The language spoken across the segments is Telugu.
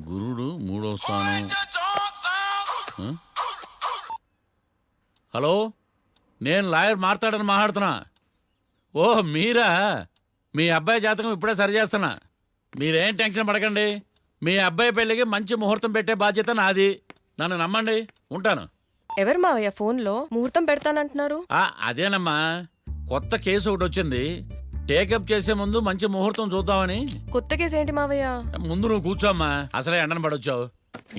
గురుడు మూడో స్థానం. హలో, నేను లాయర్ మాట్లాడుతున్నా. ఓ మీరా? మీ అబ్బాయి జాతకం ఇప్పుడే సరి చేస్తున్నా. మీరేం టెన్షన్ పడకండి. మీ అబ్బాయి పెళ్ళికి మంచి ముహూర్తం పెట్టే బాధ్యత నాది. నన్ను నమ్మండి. ఉంటాను. ఎవరు మావయ్య ఫోన్లో ముహూర్తం పెడతానంటున్నారు? అదేనమ్మా, కొత్త కేసు ఒకటి వచ్చింది. టేకప్ చేసే ముందు మంచి ముహూర్తం చూద్దామని. కొత్త కేసు ఏంటి మావయ్య? ముందు నువ్వు కూర్చోమ్మా, అసలే ఎండను పడొచ్చావు.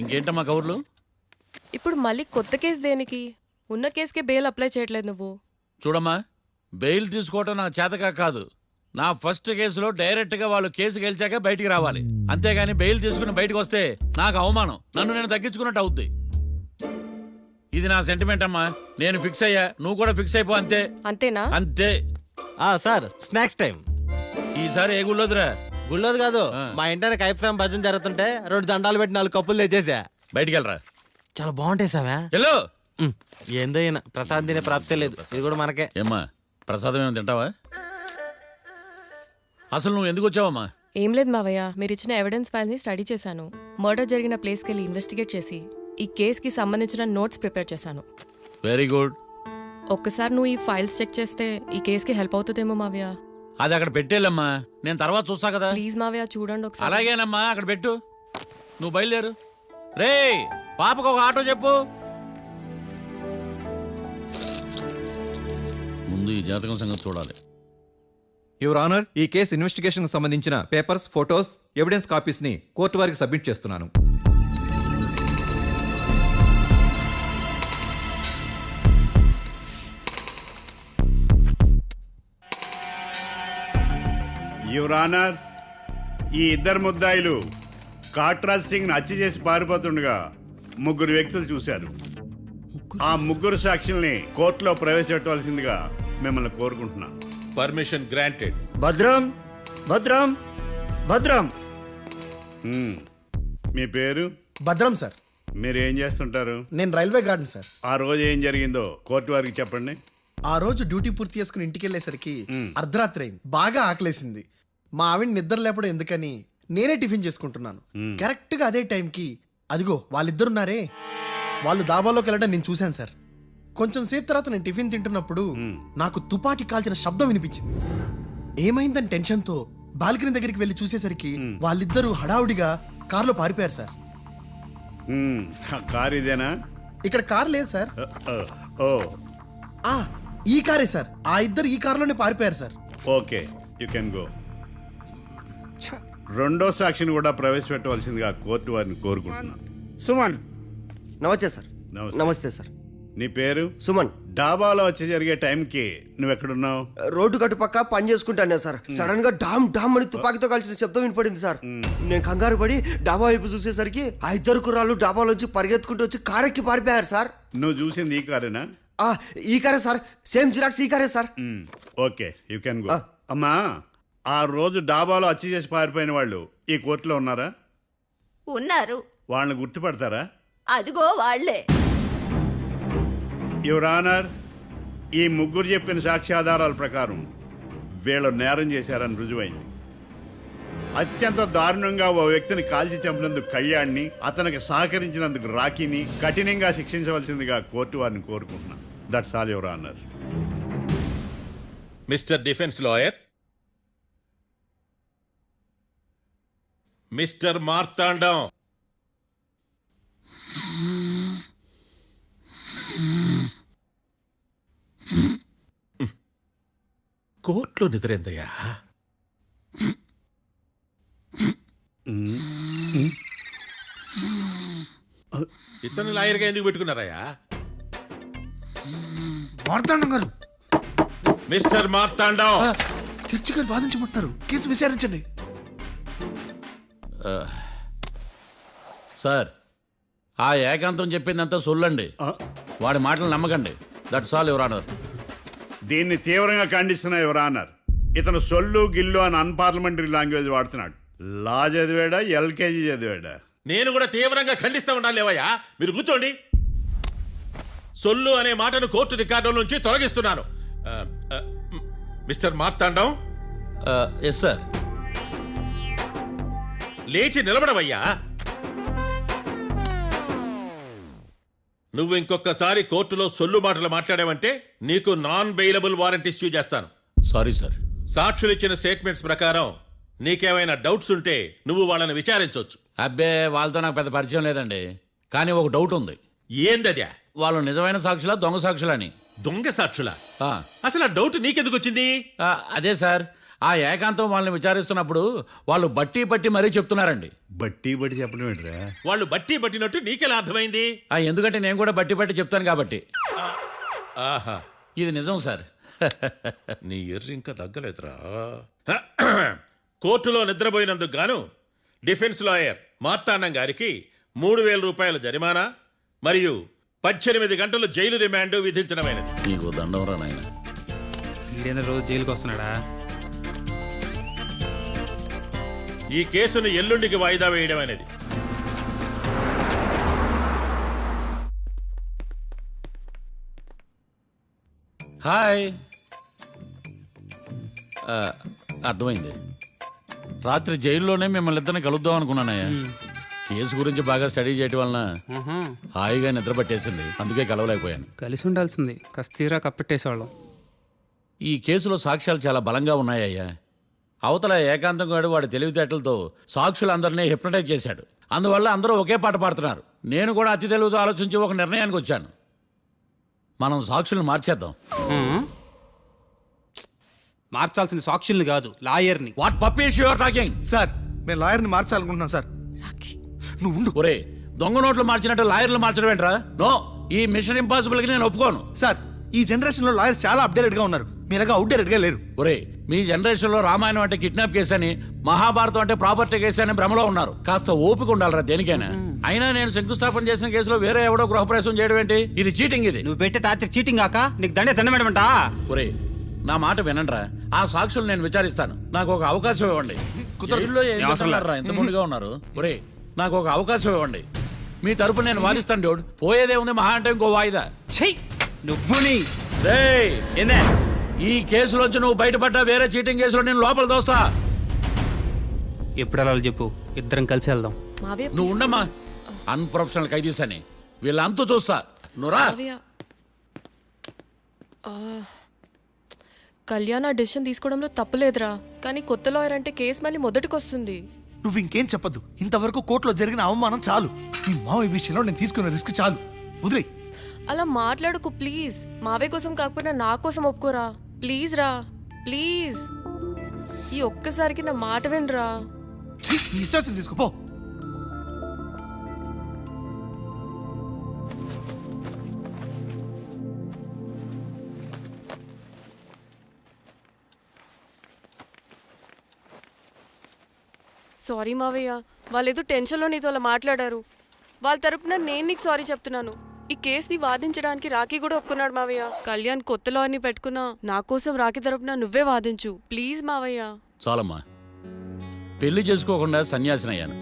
ఇంకేంటమ్మా కబుర్లు? ఇప్పుడు మళ్ళీ కొత్త కేసు దేనికి? ఉన్న కేసుకే బెయిల్ అప్లై చేయట్లేదు నువ్వు. చూడమ్మా, బెయిల్ తీసుకోవటం నాకు చేతగా కాదు. నా ఫస్ట్ కేసులో డైరెక్ట్గా వాళ్ళు కేసు గెలిచాక బయటికి రావాలి. అంతేగాని బెయిల్ తీసుకుని బయటకు వస్తే నాకు అవమానం. నన్ను నేను తగ్గించుకున్నట్టు అవుద్ది. ఇది నా సెంటిమెంట్ అమ్మా. నేను ఫిక్స్ అయ్యా, నువ్వు కూడా ఫిక్స్ అయిపో. అంతే. అంతేనా? అంతే. Sir, snacks time. ఈసారి ఏ గుళ్ళోదిరా? గుళ్ళోది కాదు, మా ఇంటర్ కైప్సాం భజన జరుగుతుంటే 2 దండాలు పెట్టి 4 కప్పులు తెచ్చేసా. బయటికి వెళ్ళరా. చాలా బాగుంటాయి సావా. హలో, ఏందో అయినా ప్రసాద్ తినే ప్రాప్తే లేదు. ఇది కూడా మనకే. ఏమ్మా, ప్రసాదం ఏమైనా తింటావా? అసలు నువ్వు ఎందుకు వచ్చావమ్మా? ఏం లేదు మావయ్య, మీరు ఇచ్చిన ఎవిడెన్స్ ఫైల్స్ ని స్టడీ చేశాను. మర్డర్ జరిగిన ప్లేస్కి వెళ్ళి ఇన్వెస్టిగేట్ చేసి ఈ కేసుకి సంబంధించిన నోట్స్ ప్రిపేర్ చేశాను. Very good. ఒక్కసారి నువ్వు ఈ ఫైల్స్ చెక్ చేస్తే ఈ కేసుకి హెల్ప్ అవుతుందేమో మావయ్య. అది అక్కడ పెట్టేళ్ళమ్మా, నేను తర్వాత చూస్తా కదా. ప్లీజ్ మావయ్య, చూడండి ఒకసారి. అలాగేనమ్మా, అక్కడ పెట్టు. నువ్వు బయలుదేరు. రే, పాపకు ఒక ఆటో చెప్పు. ముందు ఈ జాతకం సంగతి చూడాలి. యువర్ ఆనర్, ఈ కేసు ఇన్వెస్టిగేషన్ సంబంధించిన పేపర్స్, ఫోటోస్, ఎవిడెన్స్ కాపీస్ ని కోర్టు వారికి సబ్మిట్ చేస్తున్నాను. యువర్ ఆనర్, ఈ ఇద్దరు ముద్దాయిలు కాట్రాజ్ సింగ్ హత్య చేసి పారిపోతుండగా 3 వ్యక్తులు చూశారు. ఆ 3 సాక్షుల్ని కోర్టులో ప్రవేశపెట్టవలసిందిగా మిమ్మల్ని కోరుకుంటున్నాను. Permission granted. భద్రం భద్రం భద్రం. మీ పేరు? భద్రం సార్. మీరు ఏం చేస్తుంటారు? నేను రైల్వే గార్డెన్ సార్. ఆ రోజు ఏం జరిగిందో కోర్టు వారికి చెప్పండి. ఆ రోజు డ్యూటీ పూర్తి చేసుకుని ఇంటికి వెళ్ళేసరికి అర్ధరాత్రి అయింది. బాగా ఆకలేసింది. మా ఆవిడ నిద్ర లేపడం ఎందుకని నేనే టిఫిన్ చేసుకుంటున్నాను. కరెక్ట్ గా అదే టైంకి అదిగో వాళ్ళిద్దరున్నారే, వాళ్ళు దాబాలోకి వెళ్ళడం నేను చూశాను సార్. కొంచెం సేపు తర్వాత నేను టిఫిన్ తింటున్నప్పుడు నాకు తుపాకీ కాల్చిన శబ్దం వినిపించింది. ఏమైందని టెన్షన్తో బాల్కనీ దగ్గరికి వెళ్ళి చూసేసరికి వాళ్ళిద్దరూ హడావుడిగా కారులో పారిపోయారు సార్. కారు ఇదేనా? ఇక్కడ కారు లేదు సార్. ఓ, ఈ కారే సార్. ఆ ఇద్దరు ఈ కారులోనే పారిపోయారు sir. Okay, you can go. రెండో సాక్షిని కూడా ప్రవేశపెట్టవలసిందిగా కోర్టు వారిని కోరుకుంటున్నాను. సుమన్. నమస్తే సార్. నమస్తే సార్. నీ పేరు? సుమన్. డాబాలో వచ్చి జరిగే టైంకి నువ్వు ఎక్కడున్నావు? రోడ్డు కట్టుపక్క పని చేసుకుంటాను సార్. సడన్ గా డామ్ డామ్ అని తుపాకీతో కాల్చిన శబ్దం వినపడింది సార్. నేను కంగారు పడి డాబా వైపు చూసేసరికి ఆ ఇద్దరు కుర్రాళ్ళు డాబాలోంచి పరిగెత్తుకుంటూ వచ్చి కారెక్కి పారిపోయారు సార్. నువ్వు చూసింది ఈ కారేనా? ఈ కారే సార్. సేమ్ జిరాక్స్ ఈ కారే sir. Okay, you can go. అమ్మా, ఆ రోజు డాబాలో హత్య చేసి పారిపోయిన వాళ్ళు ఈ కోర్టులో ఉన్నారా? ఉన్నారు. వాళ్ళని గుర్తుపడతారా? అదిగో వాళ్లే. యువర్ ఆనర్, ఈ 3 చెప్పిన సాక్ష్యాధారాల ప్రకారం వీళ్ళు నేరం చేశారని రుజువైంది. అత్యంత దారుణంగా ఓ వ్యక్తిని కాల్చి చంపినందుకు కళ్యాణ్ని, అతనికి సహకరించినందుకు రాకీని కఠినంగా శిక్షించవలసిందిగా కోర్టు వారిని కోరుకుంటున్నాను. That's all your honour. Mister defence lawyer, mister Marthandam, కోర్టులో నిద్రేందయ్యా? ఇతను లాయర్గా ఎందుకు పెట్టుకున్నారయ్యా? మార్తాండం గారు. మిస్టర్ మార్తాండం, చర్చి గారు వాదించమంటున్నారు. కేసు విచారించండి. సార్, ఆ ఏకాంతం చెప్పిందంతా సొల్లండి. వాడి మాటలు నమ్మకండి. That's all your honour. దీన్ని తీవ్రంగా ఖండిస్తున్నా యువర్ ఆనర్. ఇతను సొల్లు గిల్లు అని అన్పార్లమెంటరీ లాంగ్వేజ్ వాడుతున్నాడు. లా చదివాడా, ఎల్కేజీ చదివాడా? నేను కూడా తీవ్రంగా ఖండిస్తా ఉండాలి. లేవయ్యా, మీరు కూర్చోండి. సొల్లు అనే మాటను కోర్టు రికార్డుల నుంచి తొలగిస్తున్నాను. మిస్టర్ మార్తాండం. Yes sir. లేచి నిలబడవయ్యా. నువ్వు ఇంకొకసారి కోర్టులో సొల్లు మాటలు మాట్లాడావంటే నీకు నాన్ బెయిలబుల్ వారెంట్ ఇష్యూ చేస్తాను. Sorry sir. సాక్షులు ఇచ్చిన స్టేట్మెంట్స్ ప్రకారం నీకేమైనా డౌట్స్ ఉంటే నువ్వు వాళ్ళని విచారించవచ్చు. అబ్బే వాళ్ళతో నాకు పెద్ద పరిచయం లేదండి. కానీ ఒక డౌట్ ఉంది. ఏందద్యా? వాళ్ళు నిజమైన సాక్షులా దొంగ సాక్షులని? దొంగ సాక్షులా? ఆ, అసలు ఆ డౌట్ నీకెందుకు వచ్చింది? అదే సార్, ఆ ఏకాంతం వాళ్ళని విచారిస్తున్నప్పుడు వాళ్ళు బట్టి పట్టి మరీ చెప్తున్నారండి. బట్టి బట్టి చెప్పడం ఏంట్రా? వాళ్ళు బట్టి పట్టినట్టు నీకెలా అర్థమైంది? ఎందుకంటే నేను కూడా బట్టి పట్టి చెప్తాను కాబట్టి. ఆహా, ఇది నిజం సార్. నీ ఎర్రి ఇంకా తగ్గలేదురా. కోర్టులో నిద్రపోయినందుకు గాను డిఫెన్స్ లాయర్ మార్తాండం గారికి 3,000 రూపాయల జరిమానా మరియు 18 గంటలు జైలు రిమాండ్ విధించడమైనది. నీకు దండం రా నాయన. ఈడేనా రోజు జైలుకి వస్తున్నాడా? ఈ కేసును ఎల్లుండికి వాయిదా వేయడం అనేది. హాయ్. అర్థమైంది. రాత్రి జైల్లోనే మిమ్మల్ని ఇద్దరిని కలుద్దాం అనుకున్నానయ్యా. కేసు గురించి బాగా స్టడీ చేయటం వలన హాయిగా నిద్ర పట్టేసింది. అందుకే కలవలేకపోయాను. కలిసి ఉండాల్సింది. కస్తీరా కప్పెట్టేసేవాళ్ళం. ఈ కేసులో సాక్ష్యాలు చాలా బలంగా ఉన్నాయ్యా. అవతల ఏకాంతం గాడు వాడి తెలివితేటలతో సాక్షులందరినీ హిప్నటైజ్ చేశాడు. అందువల్ల అందరూ ఒకే పాట పాడుతున్నారు. నేను కూడా అతి తెలివితో ఆలోచించి ఒక నిర్ణయానికి వచ్చాను. మనం సాక్షులను మార్చేద్దాం. మార్చాల్సింది సాక్షుల్ని కాదు, లాయర్ని. What puppies you are talking? Sir మేము లాయర్ని మార్చాలనుకుంటున్నాం సార్. నువ్వు ఉండు. ఒరే, దొంగ నోట్లు మార్చినట్టు లాయర్లు మార్చడం ఏంట్రా? నో, ఈ మిషన్ ఇంపాసిబుల్ కి నేను ఒప్పుకోను. సార్ ఈ జనరేషన్ లో లాయర్స్ చాలా అప్డేటెడ్ గా ఉన్నారు. మీరుగా అవుట్డేటెడ్ గా లేరు. ఒరే, మీ జనరేషన్ లో రామాయణం అంటే కిడ్నాప్ కేసు అని, మహాభారతం అంటే ప్రాపర్టీ కేసు అని భ్రమలో ఉన్నారు. కాస్త ఓపిక ఉండాలరా దేనికైనా. అయినా నేను శంకుస్థాపన చేసిన కేసులో వేరే ఎవడో గృహప్రవేశం చేయడం ఏంటి? ఇది చీటింగ్. ఇది నువ్వు పెట్టే టార్చర్ చీటింగ్ కాక నీకు దండే దండమేడమంటా? ఒరే, నా మాట వినండిరా. ఆ సాక్షులు నేను విచారిస్తాను. నాకు ఒక అవకాశం ఇవ్వండి. జైల్లో ఏం చేస్తున్నారా? ఎంత ముందుగా ఉన్నారు. ఒరే, నాకు ఒక అవకాశం ఇవ్వండి. మీ తరపు నేను వాదిస్తాను. డోడ్ పోయేదే ఉంది, మహా అంటే ఇంకో వాయిదా. నువ్వు రేయ్, ఏందే ఈ కేసులోంచి నువ్వు బయటపడ్డా వేరే చీటింగ్ కేసులో నేను లోపల దోస్తా. ఎప్పుడు అలా చెప్పు, ఇద్దరం కలిసి వెళ్దాం. మావయ్య నువ్వు ఉండమ్మా. అన్ప్రొఫెషనల్ ఖైదీస్ అని వీళ్ళంతా చూస్తా. నువ్వురా. మావయ్య, కళ్యాణ్ ఆ డెసిషన్ తీసుకోవడంలో తప్పులేదురా. కానీ కొత్త లాయర్ అంటే కేసు మళ్ళీ మొదటికి వస్తుంది. నువ్వు ఇంకేం చెప్పద్దు. ఇంతవరకు కోర్టులో జరిగిన అవమానం చాలు. ఈ మావయ్య విషయంలో నేను తీసుకున్న రిస్క్ చాలు. వదిలే. అలా మాట్లాడుకు ప్లీజ్. మావయ్య కోసం కాకపోయినా నా కోసం ఒప్పుకోరా ప్లీజ్ రా, ప్లీజ్. ఈ ఒక్కసారికి నా మాట వినరా. నీ ఇష్టం తీసుకోపో. సారీ మావయ్య, వాళ్ళేదో టెన్షన్లో నీతో అలా మాట్లాడారు. వాళ్ళ తరపున నేను నీకు సారీ చెప్తున్నాను. ఈ కేసుని వాదించడానికి రాఖీ కూడా ఒప్పుకున్నాడు మావయ్య. కళ్యాణ్ కొత్త లాయర్ని పెట్టుకున్నా నా కోసం రాఖీ తరపున నువ్వే వాదించు ప్లీజ్ మావయ్య. చాలమ్మా. పెళ్లి చేసుకోకుండా సన్యాసినయ్యాను.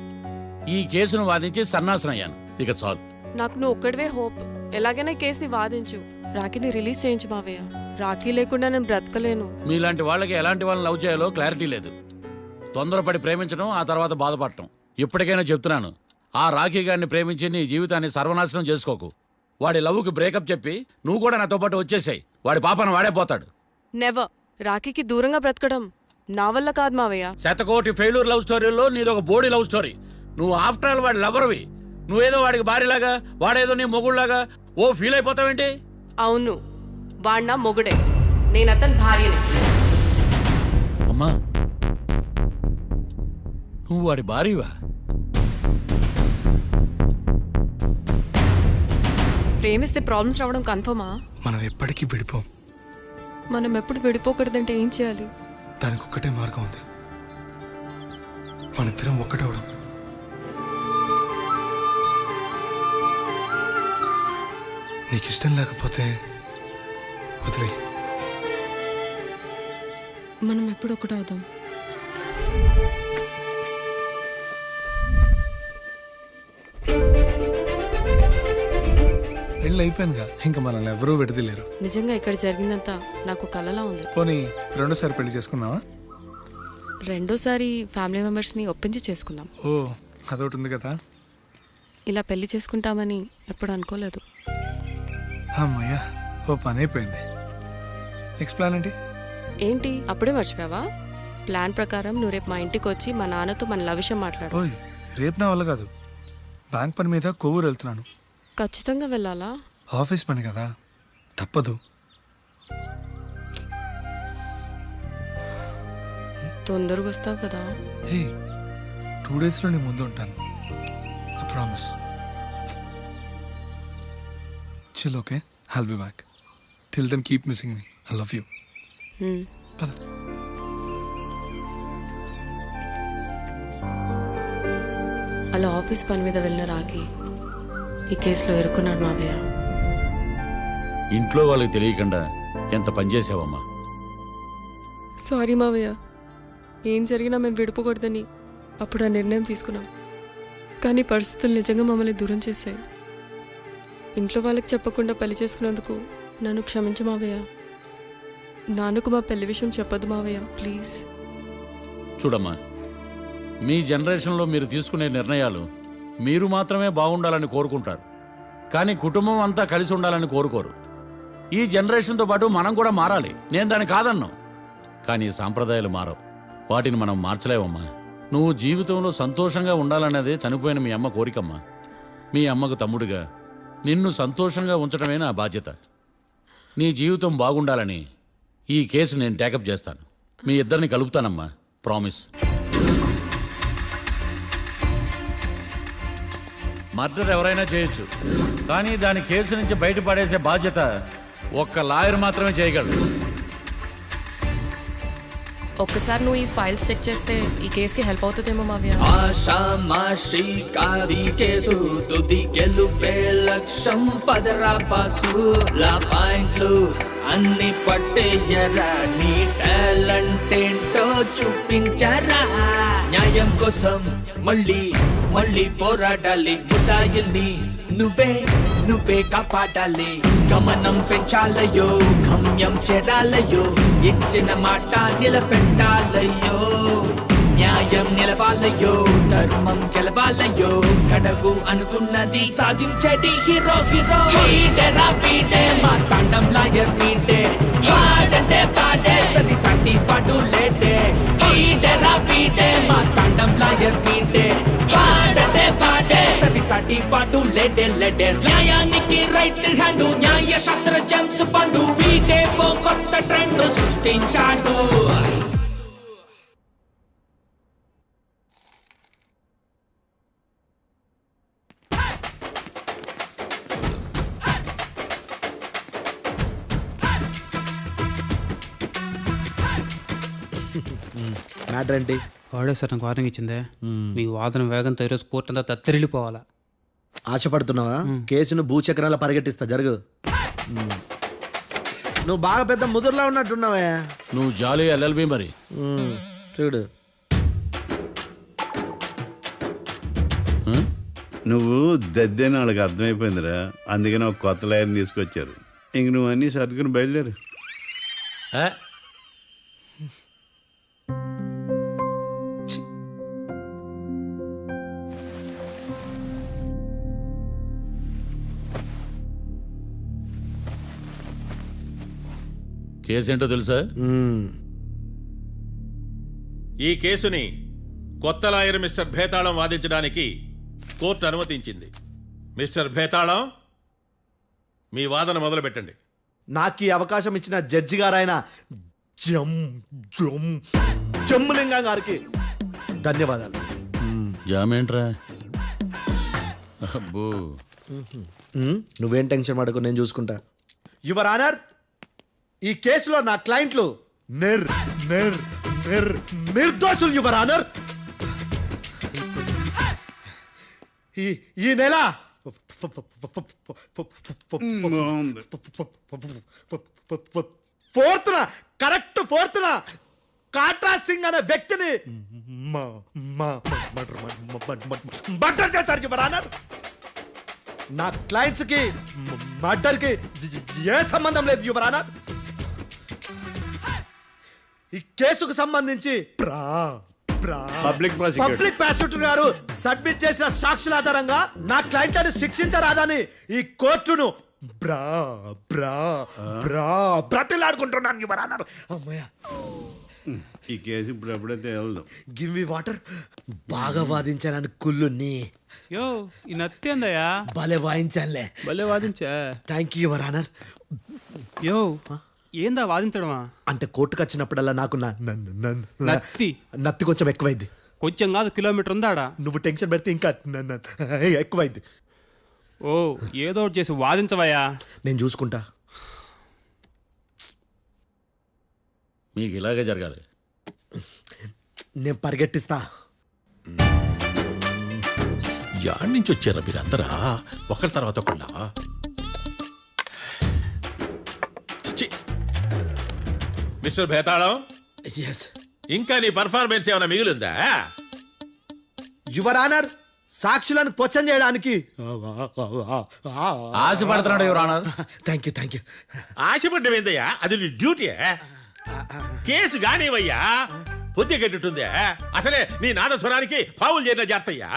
ఈ కేసును వాదించి సన్నాసనయ్యాను. ఇక చాలు. నాకు నువ్వు ఒక్కడివే హోప్. ఎలాగైనా ఈ కేసుని వాదించు. రాఖీని రిలీజ్ చేయించు మావయ్య. రాఖీ లేకుండా నేను బ్రతకలేను. మీలాంటి వాళ్ళకి ఎలాంటి వాళ్ళని లవ్ చేయాలో క్లారిటీ లేదు. తొందరపడి ప్రేమించడం, ఆ తర్వాత బాధపడటం. ఇప్పటికైనా చెప్తున్నాను, ఆ రాఖీ గారిని ప్రేమించి నీ జీవితాన్ని సర్వనాశనం చేసుకోకు. వాడి లవ్కి బ్రేకప్ చెప్పి నువ్వు కూడా నాతో పాటు వచ్చేసాయి. వాడి పాపను వాడే పోతాడు. నెవర్. రాఖీకి దూరంగా బ్రతకడం నా వల్ల కాదు మావయ్య. శతకోటి ఫెయిల్యూర్ లవ్ స్టోరీలో నీదొక బోడీ లవ్ స్టోరీ. నువ్వు ఆఫ్టర్ ఆల్ వాడి లవర్వి. నువ్వేదో వాడికి భార్యలాగా, వాడేదో నీ మొగుళ్లాగా ఓ ఫీల్ అయిపోతావేంటి? అవును, వాడు నా మొగుడే, నేను అతని భార్యని. అమ్మా, నువ్వు వాడి భార్యవా? ప్రేమిస్తే ప్రాబ్లమ్స్ రావడం కన్ఫర్మా? మనం ఎప్పటికీ విడిపోం. మనం ఎప్పుడు విడిపోకూడదంటే ఏం చేయాలి? దానికి ఒక్కటే మార్గం ఉంది. మనిద్దరం ఒక్కటవడం. నీకు ఇష్టం లేకపోతే వదిలే. మనం ఎప్పుడు ఒకటవుదాం. పెళ్ళి అయిపోయిందిగా, ఇంకా మనల్ని ఎవరూ విడదలేరు. నిజంగా ఇక్కడ జరిగిందంతా నాకు కలలా ఉంది. పోనీ రెండోసారి పెళ్లి చేసుకుందామా? రెండోసారి ఫ్యామిలీ మెంబర్స్ని ఒప్పించి చేసుకున్నాం. ఓ అదొకటి ఉంది కదా. ఇలా పెళ్లి చేసుకుంటామని ఎప్పుడు అనుకోలేదు. అమ్మయ్యా, ఓ పని అయిపోయింది. నెక్స్ట్ ప్లాన్ ఏంటి? ఏంటి అప్పుడే మర్చిపోయావా? ప్లాన్ ప్రకారం నువ్వు రేపు మా ఇంటికి వచ్చి మా నాన్నతో మన లవ్ విషయం మాట్లాడు. ఓయ్, రేపు నా వల్ల కాదు. బ్యాంక్ పని మీద కొవ్వూరు వెళ్తున్నాను. ఖచ్చితంగా వెళ్ళాలా? ఆఫీస్ పని కదా, తప్పదు. తొందరగా వస్తావు కదా. హే, 2 డేస్లో నీ ముందు ఉంటాను. I promise. Chill, okay? I'll be back. Till then keep missing me. I love you. పద. అలా ఆఫీస్ పని మీద వెళ్ళిన రాకి ఈ కేసులో ఇరుక్కున్నాడు మావయ్య. ఇంట్లో వాళ్ళకి తెలియకుండా ఎంత పని చేసావమ్మా. సారీ మావయ్య, ఏం జరిగినా మేము విడిపోకూడదని అప్పుడు ఆ నిర్ణయం తీసుకున్నాం. కానీ పరిస్థితులు నిజంగా మమ్మల్ని దూరం చేశాయి. ఇంట్లో వాళ్ళకి చెప్పకుండా పెళ్లి చేసుకున్నందుకు నన్ను క్షమించు మావయ్య. నాన్నకు మా పెళ్లి విషయం చెప్పదు మావయ్య, ప్లీజ్. చూడమ్మా, మీ జనరేషన్లో మీరు తీసుకునే నిర్ణయాలు మీరు మాత్రమే బాగుండాలని కోరుకుంటారు, కానీ కుటుంబం అంతా కలిసి ఉండాలని కోరుకోరు. ఈ జనరేషన్తో పాటు మనం కూడా మారాలి. నేను దాన్ని కాదన్నాం, కానీ సాంప్రదాయాలు మారవు. వాటిని మనం మార్చలేవమ్మా. నువ్వు జీవితంలో సంతోషంగా ఉండాలన్నదే చనిపోయిన మీ అమ్మ కోరికమ్మా. మీ అమ్మకు తమ్ముడిగా నిన్ను సంతోషంగా ఉంచడమే నా బాధ్యత. నీ జీవితం బాగుండాలని ఈ కేసు నేను టేకప్ చేస్తాను. మీ ఇద్దరిని కలుపుతానమ్మా, ప్రామిస్. మర్డర్ ఎవరైనా చేయొచ్చు, కానీ దాని కేసు నుంచి బయటపడేసే బాధ్యత ఒక్క లాయర్ మాత్రమే చేయగలడు. ఒక్కసారి నువ్వు ఈ ఫైల్స్ చెక్ చేస్తే ఈ కేసుకి హెల్ప్ అవుతుందేమో మావయ్య. ఆషామాషి కాది కేసు తుది గెలుపే లక్ష్యం పదరా బాసు. లా పాయింట్లు అన్ని పట్టేయరా, నీ టాలెంట్ ఏంటో చూపించరా. న్యాయం కోసం మళ్ళీ మళ్ళీ పోరాడాలి. ముఠాయిల్ని నువ్వే కాపాడాలి. గమనం పెంచాలయ్యో, గమ్యం చేరాలయ్యో, ఇచ్చిన మాట నిలబెట్టాలయ్యో. న్యాయం నిలవాలయ్యో, ధర్మం గెలవాలయ్యో, కడగు అనుకున్నది సాధించడి హీరో. వీడేరా వీడే మా తాండం లాయర్ వీడే, పాడంటే పాడే సరి సాటి పాడు లేడే. వీడేరా వీడే మా తాండం లాయర్ వీడే, పాడంటే పాడే సరి సాటి పాడు లేడే. న్యాయానికి రైట్ హ్యాండ్, న్యాయ శాస్త్ర జేమ్స్ పండు. వీడే ఓ కొత్త ట్రెండ్ సృష్టించాడు. మ్యాటర్ ఏంటి? వాడే సార్ నాకు వార్నింగ్ ఇచ్చిందే. మీ వాదన వేగంతో ఈరోజు కోర్టు అంతా తత్తరిల్లిపోవాలా. ఆశపడుతున్నావా? కేసును భూచక్రాల పరిగెట్టిస్తా, జరుగు. నువ్వు బాగా పెద్ద ముదురులా ఉన్నట్టున్నావే. నువ్వు జాలి ఎల్ఎల్బి మరి. చూడు, నువ్వు దద్దేని వాళ్ళకి అర్థమైపోయిందిరా, అందుకని ఒక కొత్త లాయర్ని తీసుకొచ్చారు. ఇంక నువ్వు అన్నీ సర్దుకుని బయలుదేరు. కేసేంటో తెలుసా? ఈ కేసుని కొత్త లాయర్ మిస్టర్ భేతాళం వాదించడానికి కోర్టు అనుమతించింది. మిస్టర్ భేతాళం, మీ వాదన మొదలు పెట్టండి. నాకు ఈ అవకాశం ఇచ్చిన జడ్జి గారైన జమ్ములింగం గారికి ధన్యవాదాలు. జామేంట్రా? అబ్బో, నువ్వేం టెన్షన్ పడకు, నేను చూసుకుంటా. యువర్ ఆనర్, ఈ కేసులో నా క్లయింట్లు నిర్దోషులు యువర్ ఆనర్. ఈ నెల 4th correct 4th Katra Singh అనే వ్యక్తిని మర్డర్ చేశారు యువర్ ఆనర్. నా క్లయింట్స్ కి మర్డర్ కి ఏ సంబంధం లేదు యువర్ ఆనర్. ఈ కేసుకు సంబంధించి పబ్లిక్ ప్రాసిక్యూటర్ పబ్లిక్ ప్రాసిక్యూటర్ గారు సబ్మిట్ చేసిన సాక్షుల ఆధారంగా నా క్లయింట్ ని శిక్షించరాదని ఈ కోర్టును బ్రతిలాడుకుంటున్నాను యువర్ ఆనర్. అమ్మయ్య, ఈ కేసు ఇప్పుడు ఎప్పుడైతే వెళ్దాం. Give me water. బాగా వాదించానని కుళ్ళుని యో ఈ నత్తేందయ్యా భలే వాయించానులే. భలే వాదించా. Thank you your honour. యో ఏందా వాదించడమా? అంటే కోర్టుకు వచ్చినప్పుడల్లా నాకు నత్తి నత్తి కొంచెం ఎక్కువైంది. కొంచెం కాదు కిలోమీటర్ ఉందాడా. నువ్వు టెన్షన్ పెడితే ఇంకా ఎక్కువైంది. ఓ ఏదో ఒకటి చేసి వాదించవయ్యా. నేను చూసుకుంటా. మీకు ఇలాగే జరగాలి. నేను పరిగెట్టిస్తా. యాడ్ నుంచి వచ్చారా మీరందరా ఒకరి తర్వాత ఒకళ్ళ? చిచ్చి. మిస్టర్ భేతాళం, ఎస్ ఇంకా నీ పర్ఫార్మెన్స్ ఏమైనా మిగిలిందా? యువర్ ఆనర్, సాక్షులను క్వశ్చన్ చేయడానికి ఆశపడుతున్నాడు యువర్ ఆనర్. Thank you. ఆశపడ్డం ఏందయ్యా? అది నీ డ్యూటీ. కేసు గానివయ్యా, పొద్దు గట్టుందే. అసలే నీ నాదస్వరానికి పావులు చేరిన జాతయ్యా.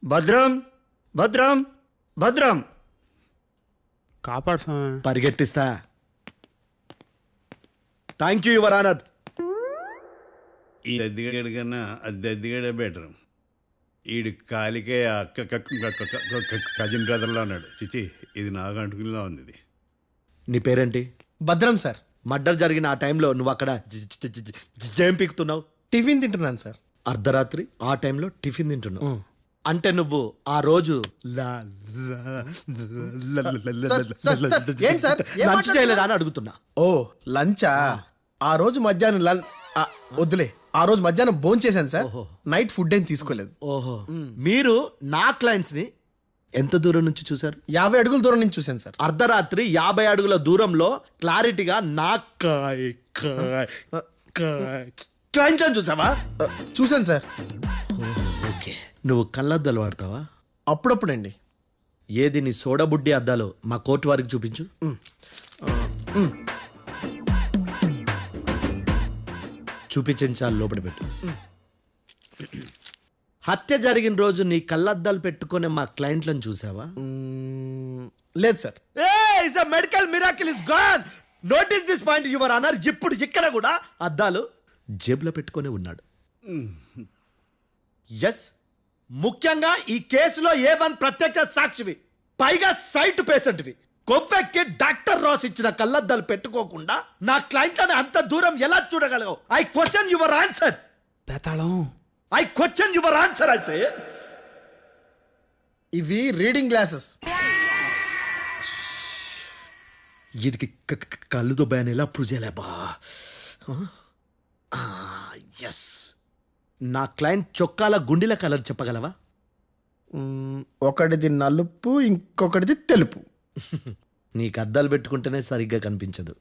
భద్రం భద్రం భద్రం. కాపాడు స్వామి. పరిగెట్టిస్తా. Thank you your honour. ఈ దద్దిగడి కన్నా అది దద్దిగడే బెటర్. ఈడు కాలికే కజిన్ బ్రదర్లో ఉన్నాడు. చిచి, ఇది నాకు అంటుకునిలా ఉంది. ఇది నీ పేరేంటి? భద్రం సార్. మర్డర్ జరిగిన ఆ టైంలో నువ్వు అక్కడ ఏం పీకుతున్నావు? టిఫిన్ తింటున్నాను సార్. అర్ధరాత్రి ఆ టైంలో టిఫిన్ తింటున్నావు అంటే నువ్వు ఆ రోజు ఏంటి సార్? లంచ్ చేయలేదా అని అడుగుతున్నా. ఓ లంచా? ఆ రోజు మధ్యాహ్నం వద్దులే, ఆ రోజు మధ్యాహ్నం భోజనం చేశాను సార్. నైట్ ఫుడ్ ఏం తీసుకోలేదు. ఓహో, మీరు నా క్లయింట్స్ ని ఎంత దూరం నుంచి చూసారు? 50 అడుగుల దూరం నుంచి చూశాను సార్. అర్ధరాత్రి 50 అడుగుల దూరంలో క్లారిటీగా నా క్లయింట్ అని చూసావా? చూశాను సార్. ఓకే, నువ్వు కళ్ళద్దాలు వాడతావా? అప్పుడప్పుడండి. ఏది నీ సోడబుడ్డి అద్దాలు మా కోర్టు వారికి చూపించు. చూపించాలి, లోపల పెట్టు. హత్య జరిగిన రోజు నీ కళ్ళద్దాలు పెట్టుకునే మా క్లయింట్లను చూసావా? లేదు sir. Medical miracle is gone. Notice this point your honour. ఇప్పుడు ఇక్కడ కూడా అద్దాలు జేబులో పెట్టుకొని ఉన్నాడు. ఎస్, ముఖ్యంగా ఈ కేసులో A1 ప్రత్యక్ష సాక్షివి, పైగా సైట్ పేషెంట్వి. కొవ్వెక్కి డాక్టర్ రాస్ ఇచ్చిన కళ్ళద్దాలు పెట్టుకోకుండా నా క్లయింట్లను అంత దూరం ఎలా చూడగలవు? I question your answer. Bethalam, I question your answer. I say ఇవి రీడింగ్ గ్లాసెస్. వీడికి కళ్ళు దుబ్బాయని ఎలా ప్రూవ్ చేయలేబా? ఎస్, నా క్లయింట్ చొక్కాల గుండెల కలర్ చెప్పగలవా? ఒకటిది నలుపు, ఇంకొకటిది తెలుపు. నీకు అద్దాలు పెట్టుకుంటేనే సరిగ్గా కనిపించదు.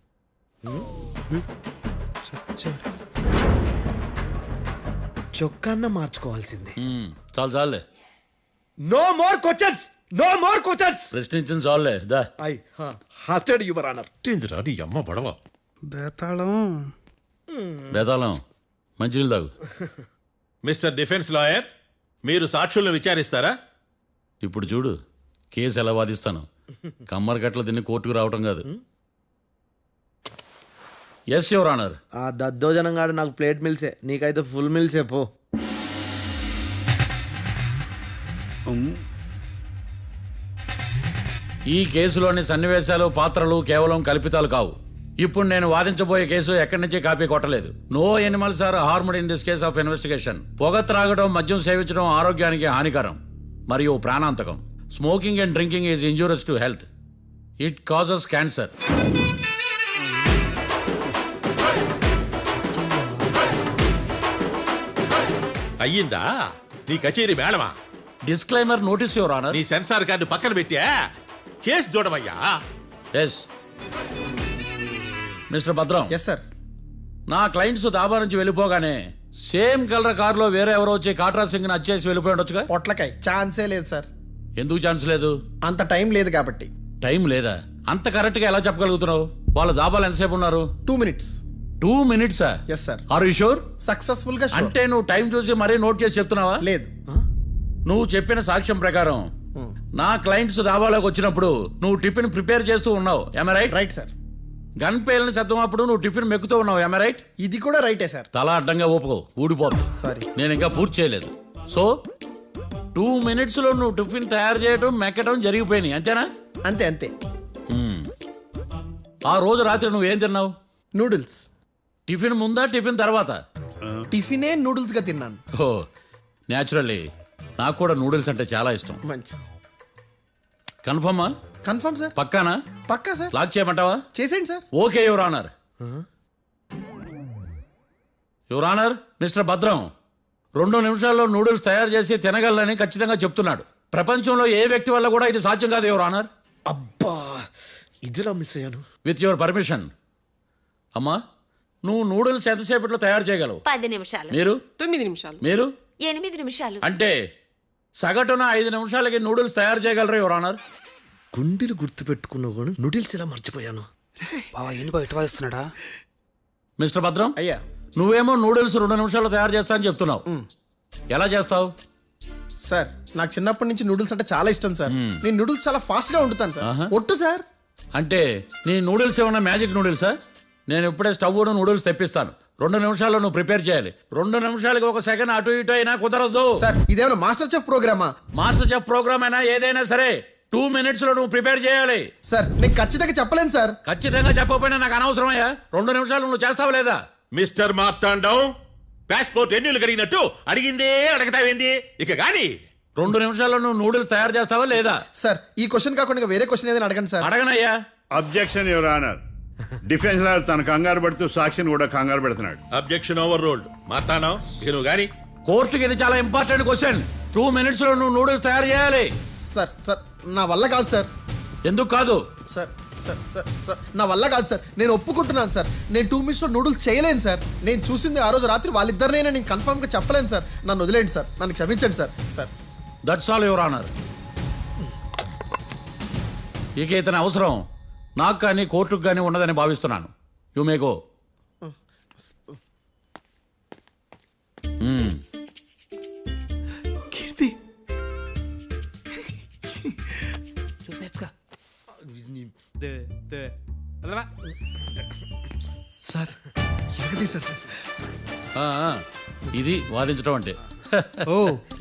చొక్కాన్న మార్చుకోవాల్సింది. చాలు చాలులే, no more questions, no more questions. ప్రశ్నించిన చాలులే. దా ఐ హార్టెడ్ యువర్ ఆనర్. నీ అమ్మ పడవ. బేతాళం. బేతాళం, మంచినీళ్ళు తాగు. మిస్టర్ డిఫెన్స్ లాయర్, మీరు సాక్షులను విచారిస్తారా? ఇప్పుడు చూడు కేసు ఎలా వాదిస్తాను. కమ్మరి గట్ల తిని కోర్టుకు రావటం కాదు. Yes your honour. ఆ దద్దోజనం గాడు నాకు ప్లేట్ మిల్సే, నీకైతే ఫుల్ మిల్సే పో. ఈ కేసులోని సన్నివేశాలు, పాత్రలు కేవలం కల్పితాలు కావు. ఇప్పుడు నేను వాదించబోయే కేసు ఎక్కడి నుంచి కాపీ కొట్టలేదు. No animals are harmed in this case of investigation. పొగ త్రాగడం, మద్యం సేవించడం ఆరోగ్యానికి హానికరం మరియు ప్రాణాంతకం. Smoking and drinking is injurious to health. It causes cancer. అయ్యిందా నీ కచేరీ మేడమా? Disclaimer notice your honour. నీ సెన్సార్ కార్డు పక్కన పెట్టా కేసు చూడమయ్యా. Yes mister Bhadram. Yes sir. నా క్లయింట్స్ దాబా నుంచి వెళ్ళిపోగానే సేమ్ కలర్ కారులో వేరే ఎవరో వచ్చి కాట్రా సింగ్ ని వచ్చేసి వెళ్ళిపోయి ఉండొచ్చుగా. పొట్లకాయ ఛాన్సే లేదు సార్. ఎందుకు ఛాన్స్ లేదు? అంత టైం లేదు కాబట్టి. టైం లేదా? అంత కరెక్ట్గా ఎలా చెప్పగలుగుతున్నావు? వాళ్ళ దాబాలు ఎంతసేపు ఉన్నారు? 2 minutes. 2 minutes yes sir are you sure? Successful గా sure. అంటే నువ్వు టైం చూసి మరీ నోట్ చేసి చెప్తున్నావా? లేదు నువ్వు చెప్పిన సాక్ష్యం ప్రకారం నా క్లయింట్స్ దాబాలోకి వచ్చినప్పుడు నువ్వు టిఫిన్ ప్రిపేర్ చేస్తూ ఉన్నావు. ఎమ రైట్? Right sir. గన్ పేలిన శబ్దం అప్పుడు నువ్వు టిఫిన్ మెక్కుతూ ఉన్నావు. ఎమ రైట్? ఇది కూడా రైటే సార్. తల అడ్డంగా ఊపుకో, ఊడిపోతుంది. సారీ. నేను ఇంకా పూర్తి చేయలేదు. సో 2 minutes లో నువ్వు టిఫిన్ తయారు చేయడం మెక్కడం జరిగిపోయినాయి, అంతేనా? అంతే అంతే. ఆ రోజు రాత్రి నువ్వు ఏం తిన్నావు? నూడిల్స్. టిఫిన్ ముందా టిఫిన్ తర్వాత? టిఫినే నూడిల్స్ గా తిన్నాను. ఓ న్యాచురల్లీ నాకు కూడా నూడిల్స్ అంటే చాలా ఇష్టం. మంచి. కన్ఫర్మా? Confirm sir. పక్కానా? పక్కా సార్. లాక్ చేయమంటావా? చేసేయండి sir. Okay your honour. Your honour, mister Bhadram 2 నిమిషాల్లో నూడిల్స్ తయారు చేసి తినగలనని ఖచ్చితంగా చెప్తున్నాడు. ప్రపంచంలో ఏ వ్యక్తి వల్ల కూడా ఇది సాధ్యం కాదు యువర్ ఆనర్. అబ్బా ఇదిలా మిస్ అయ్యాను. With your permission. అమ్మా, నువ్వు నూడిల్స్ ఎంతసేపట్లో తయారు చేయగలవు? 10 నిమిషాలు. మీరు? 9 నిమిషాలు. మీరు? 8 నిమిషాలు. అంటే సగటున 5 నిమిషాలకి నూడిల్స్ తయారు చేయగలరు యువర్ ఆనర్. గుండెలు గుర్తు పెట్టుకున్నా కూడా నూడిల్స్ ఇలా మర్చిపోయాను. బావా ఏంటి బావ ఇటు వాయిస్తున్నాడా? మిస్టర్ భద్రం, అయ్యా నువ్వేమో నూడిల్స్ 2 నిమిషాల్లో తయారు చేస్తా అని చెప్తున్నావు. ఎలా చేస్తావు? సార్ నాకు చిన్నప్పటి నుంచి నూడిల్స్ అంటే చాలా ఇష్టం సార్. నేను నూడిల్స్ చాలా ఫాస్ట్ గా వండుతాను సార్. ఒట్టు సార్. అంటే నీ నూడిల్స్ ఏమన్నా మ్యాజిక్ నూడిల్సా? నేను ఇప్పుడే స్టవ్ నూడిల్స్ తెప్పిస్తాను. 2 నిమిషాల్లో నువ్వు ప్రిపేర్ చేయాలి. 2 నిమిషాలకి 1 సెకండ్ అటు ఇటు అయినా కుదరదు. సార్ ఇదేమైనా మాస్టర్ చెఫ్ ప్రోగ్రామా? మాస్టర్ చెఫ్ ప్రోగ్రామ్ అయినా ఏదైనా సరే 2 minutes లో నువ్వు ప్రిపేర్ చేయాలి. సార్ నేను ఖచ్చితంగా చెప్పలేను సార్. ఖచ్చితంగా చెప్పకపోయినా నాకు అనవసరమయ్యా. 2 నిమిషాలు నువ్వు చేస్తావు లేదా? మిస్టర్ మార్తాండం, పాస్పోర్ట్ ఎన్నిళ్ళు కడిగినట్టు అడిగిందే అడగతావేంది? ఇక గాని 2 నిమిషాల్లో నువ్వు నూడిల్స్ తయారు చేస్తావా లేదా? సార్ ఈ క్వశ్చన్ కాకుండా వేరే క్వశ్చన్ ఏదైనా అడగండి సార్. అడగనయ్యా. Objection your honour. Defence lawyer తన కంగారు పెడుతూ సాక్షిని కూడా కంగారు పెడుతున్నాడు. Objection over ruled. మార్తాండం, ఇక నువ్వు గాని. కోర్టుకి ఇది చాలా ఇంపార్టెంట్ క్వశ్చన్. 2 minutes లో నువ్వు నూడిల్స్ తయారు చేయాలి. సార్ సార్ నా వల్ల కాదు సార్. ఎందుకు కాదు? సార్ సార్ సార్ సార్ నా వల్ల కాదు సార్. నేను ఒప్పుకుంటున్నాను సార్. నేను 2 minutes లో నూడిల్స్ చేయలేను సార్. నేను చూసింది ఆ రోజు రాత్రి వాళ్ళిద్దరినైనా నేను కన్ఫర్మ్ గా చెప్పలేను సార్. నన్ను వదిలేండి సార్. నన్ను క్షమించండి sir. Sir that's all your honour. ఇక ఇతని అవసరం నాకు కానీ కోర్టుకు కానీ ఉండదని భావిస్తున్నాను. You may go. Keerthi sir ఎలాగది సార్? ఇది వాదించడం అంటే. ఓ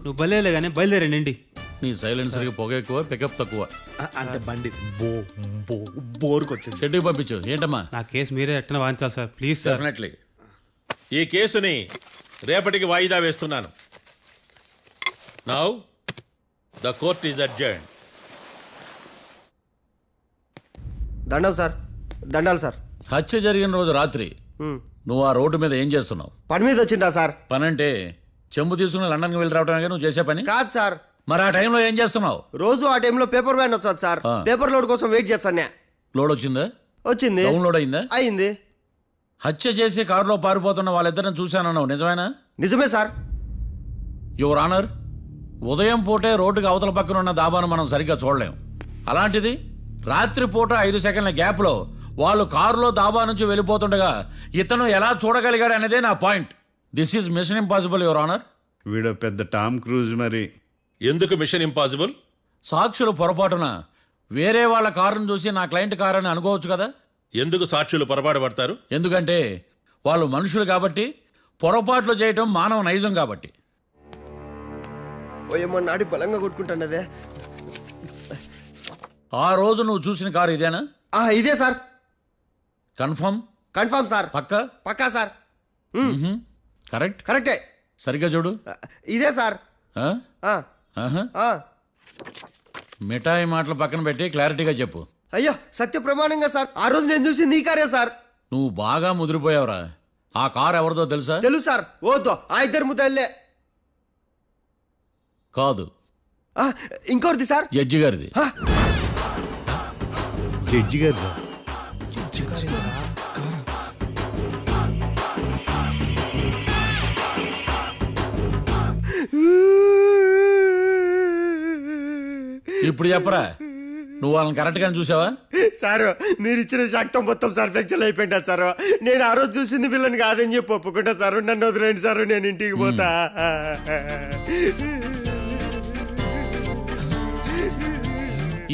నువ్వు బయలుదేరలే కానీ బయలుదేరండి. నీ సైలెన్సర్కి పొగ ఎక్కువ, పికప్ తక్కువ. అంటే బండి బోర్కి వచ్చింది. షెడ్యూల్ పంపించు. ఏంటమ్మా? నా కేసు మీరే ఎట్టన వాయించాలి సార్, ప్లీజ్ సార్. డెఫినెట్లీ. ఈ కేసుని రేపటికి వాయిదా వేస్తున్నాను. Now the court is adjourned. దండాలు సార్. దండాలు సార్. హత్య జరిగిన రోజు రాత్రి నువ్వు ఆ రోడ్డు మీద ఏం చేస్తున్నావు? పని మీద వచ్చిండా సార్? పని అంటే చెంబు తీసుకుని లండన్కి వెళ్ళి రావడానికి నువ్వు చేసే పని కాదు సార్. మరి ఆ టైంలో ఏం చేస్తున్నావు? రోజు ఆ టైంలో పేపర్ వ్యాన్ వచ్చాది సార్. పేపర్ లోడ్ కోసం వెయిట్ చేస్తాను. లోడ్ వచ్చిందా? వచ్చింది. డౌన్లోడ్ అయిందా? అయింది. హత్య చేసి కారులో పారిపోతున్న వాళ్ళిద్దరిని చూశానన్నావు, నిజమేనా? నిజమే సార్. యువర్ ఆనర్, ఉదయం పూటే రోడ్డుకి అవతల పక్కన ఉన్న దాబాను మనం సరిగ్గా చూడలేం. అలాంటిది రాత్రి పూట 5 సెకండ్ల గ్యాప్లో వాళ్ళు కారులో దాబా నుంచి వెళ్ళిపోతుండగా ఇతను ఎలా చూడగలిగాడు అనేదే నా point. This is mission impossible your honour. వీడు పెద్ద టామ్ క్రూజ్ మరి. ఎందుకు మిషన్ ఇంపాసిబుల్? సాక్షులు పొరపాటున వేరే వాళ్ళ కారును చూసి నా క్లయింట్ కారు అని అనుకోవచ్చు కదా. ఎందుకు సాక్షులు పొరపాటు పడతారు? ఎందుకంటే వాళ్ళు మనుషులు కాబట్టి, పొరపాట్లు చేయటం మానవ నైజం కాబట్టి. ఓయమ్మ నాడి బలంగా కొట్టుకుంటానదే. ఆ రోజు నువ్వు చూసిన కారు ఇదేనా? ఇదే సార్. కన్ఫర్మ్? Confirm sir. పక్కా? పక్కా సార్. కరెక్ట్? కరెక్టే. సరిగ్గా చూడు. ఇదే సార్. మిఠాయి మాటలు పక్కన పెట్టి క్లారిటీగా చెప్పు. అయ్యో సత్య ప్రమాణంగా సార్, ఆ రోజు నేను చూసింది ఈ కారే సార్. నువ్వు బాగా ముదిరిపోయావురా. ఆ కారు ఎవరిదో తెలుసా? తెలుసు సార్. ఓతో ఆ ఇద్దరు ముద్దల్లే. కాదు, ఇంకోటిది సార్. జడ్జి గారిది. జడ్జి గారు ఇప్పుడు చెప్పరా? నువ్వు వాళ్ళని కరెక్ట్గానే చూసావా? సార్ మీరు ఇచ్చిన శాక్తం మొత్తం సార్ ఫ్రాక్చర్ అయిపోయింటా సార్. నేను ఆ రోజు చూసింది వీళ్ళని కాదని చెప్పి ఒప్పుకుంటా సార్. నన్ను వదిలేండి సార్, నేను ఇంటికి పోతా.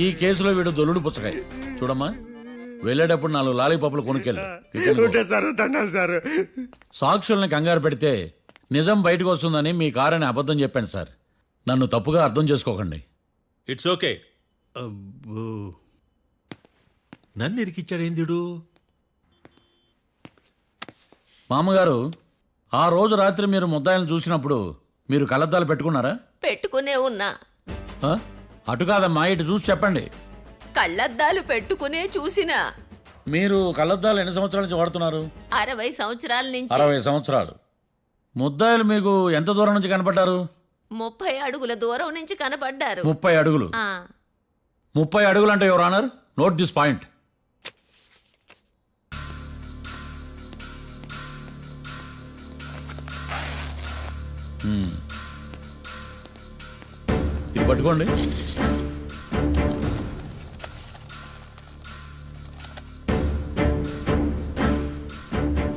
ఈ కేసులో వీడు దొల్లుడు పుచ్చకాయ. చూడమ్మా, వెళ్ళేటప్పుడు 4 లాలీపాపులు కొనుక్కెళ్ళు. ఉంటా సార్, దండాలి సార్. సాక్షుల్ని కంగారు పెడితే నిజం బయటకు వస్తుందని మీ కారని అబద్ధం చెప్పాను సార్. నన్ను తప్పుగా అర్థం చేసుకోకండి. It's okay. అబ్బో, నన్ను ఇరికిచ్చాడేందుడు? మామగారు, ఆ రోజు రాత్రి మీరు ముద్దాయిలను చూసినప్పుడు మీరు కళ్ళద్దాలు పెట్టుకున్నారా? పెట్టుకునే ఉన్నా. ఆ? అటు కాదమ్మా, ఇటు చూసి చెప్పండి. కళ్ళద్దాలు పెట్టుకునే చూసినా. మీరు కళ్ళద్దాలు ఎన్ని సంవత్సరాల నుంచి వాడుతున్నారు? 60 సంవత్సరాల నుంచి. 60 సంవత్సరాలు. ముద్దాయిలు మీకు ఎంత దూరం నుంచి కనపడ్డారు? 30 అడుగుల దూరం నుంచి కనపడ్డారు. 30 అడుగులు. 30 అడుగులు అంటే your honour, note this point. ఇది పట్టుకోండి.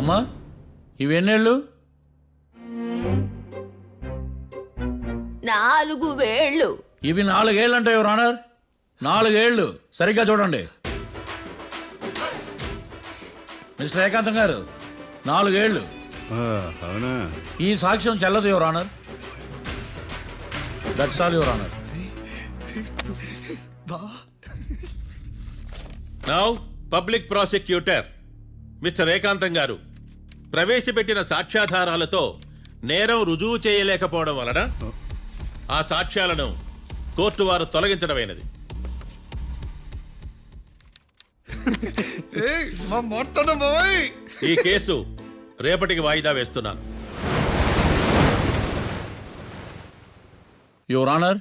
అమ్మా, ఇవి ఎన్నేళ్ళు? 4 వేళ్ళు. ఇవి 4 ఏళ్ళు అంటే యువర్ ఆనర్, 4 ఏళ్ళు. సరిగ్గా చూడండి మిస్టర్ ఏకాంతం గారు, 4 ఏళ్ళు. అవునా? ఈ సాక్ష్యం చెల్లదు your honour. That's all your honour. Now public prosecutor mister ఏకాంతం గారు ప్రవేశపెట్టిన సాక్ష్యాధారాలతో నేరం రుజువు చేయలేకపోవడం వలన ఆ సాక్ష్యాలను కోర్టు వారు తొలగించడమైనది. ఈ కేసు రేపటికి వాయిదా వేస్తున్నాను. యువర్ ఆనర్,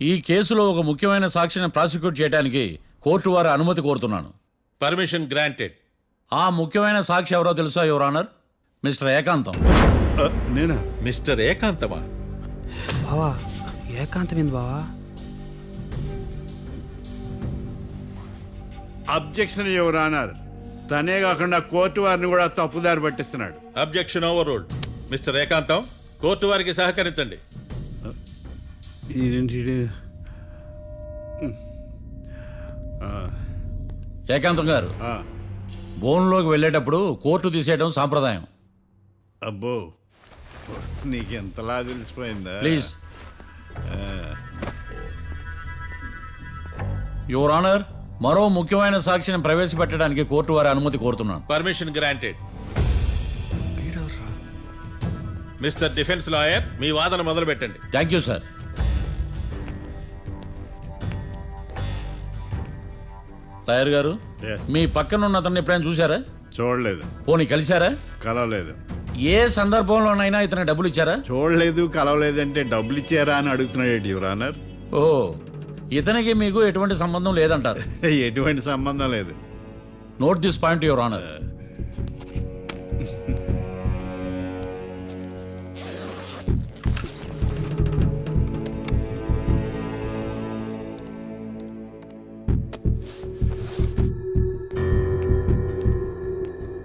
ఈ కేసులో ఒక ముఖ్యమైన సాక్షిని ప్రాసిక్యూట్ చేయడానికి కోర్టు వారి అనుమతి కోరుతున్నాను. Permission granted. ఆ ముఖ్యమైన సాక్షి ఎవరో తెలుసా యువర్ ఆనర్? మిస్టర్ ఏకాంతం. నేనా? మిస్టర్ ఏకాంతమా? బావా ఏకాంతమైంది బావా. Objection your honour. తనే కాకుండా కోర్టు వారిని కూడా తప్పుదారి పట్టిస్తున్నాడు. Objection overruled. Mister Ekantham, court వారికి సహకరించండి. ఏకాంతం గారు, బోన్లోకి వెళ్ళేటప్పుడు కోర్టు తీసేయడం సాంప్రదాయం. అబ్బో, నీకెంతలా తెలిసిపోయిందా? ప్లీజ్. యువర్ ఆనర్, మరో ముఖ్యమైన సాక్షిని ప్రవేశపెట్టడానికి కోర్టు వారి అనుమతి కోరుతున్నాను. Permission granted. Mister defence lawyer, మీ వాదన మొదలు పెట్టండి. Thank you sir. లాయర్ గారు, Yes. మీ పక్కన ఉన్న అతన్ని ఎప్పుడైనా చూసారా? చూడలేదు. పోనీ కలిశారా? కలవలేదు. ఏ సందర్భంలోనైనా ఇతనికి డబ్బులు ఇచ్చారా? చూడలేదు, కలవలేదు అంటే డబ్బులు ఇచ్చారా అని అడుగుతున్నాడు యువర్ ఆనర్. ఓ, ఇతనికి మీకు ఎటువంటి సంబంధం లేదంటారు. ఎటువంటి సంబంధం లేదు. Note this point your honour.